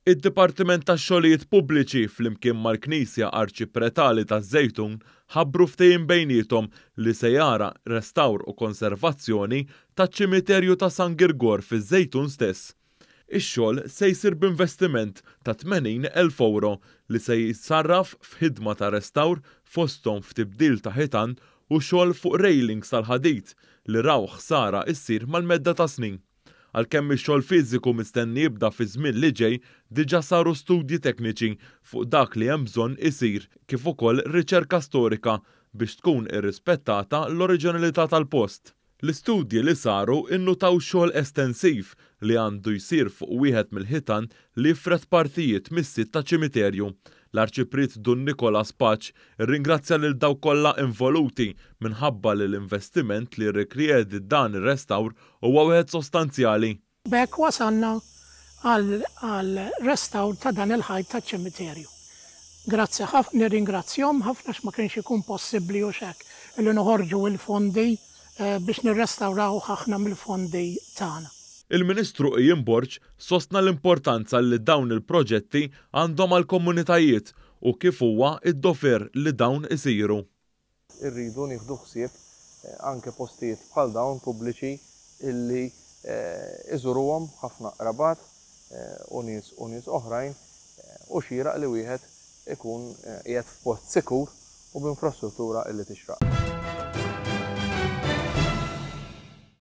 Id-Dipartiment tax-Xogħlijiet Pubbliċi flimkien mal-Knisja Arċipretali taż-Żejtun ħabbru ftehim bejniethom li se jara restawr u konservazzjoni taċ-ċimiterju ta' San Girgor fiż-Żejtun stess. Ix-xogħol se jsir b'investiment ta' €80,000 li se jissarraf f'ħidma ta' restawr fosthom f'tibdil ta' ħitan u xogħol fuq railings tal-ħadid li raw ħsara ssir mal-medda ta' snin. Għalkemm ix-xogħol fiżiku mistenni jibda fi żmien li ġej, diġà saru studji tekniċi fuq dak li hemm bżonn isir kif ukoll riċerka storika biex tkun irrispettata l-oriġinalità tal-post. L-istudji li saru innutaw xogħol estensiv li għandu jsir fuq wieħed mill-ħitan li jifret partijiet mis-sit ta' ċimiterju. L-Arċipret Dun Nicolas Paċ irringrazzja lil dawk kollha involuti minħabba li l-investiment li rrikriedi dan ir-restawr huwa wieħed sostanzjali. B'hekk wasalna għal restawr ta' dan il-ħajt taċ-ċimiterju. Grazzi ħafna, nirringrazzjahom ħafna x'ma kienx ikun possibbli u hekk li noħorġu l-fondi biex nirrestawraw ħafna mill-fondi tagħna. Il-Ministru Ejjin Borġ sostna l-importanza li dawn il-proġetti għandhom għall-komunitajiet u kif huwa id-dofer li dawn isiru. Irridu nieħdu ħsieb anke postijiet bħal dawn pubbliċi illi iżuruhom ħafna qrabat u nies oħrajn u xieraq li wieħed ikun qiegħed f'post sikur u b'infrastruttura illi tixraq.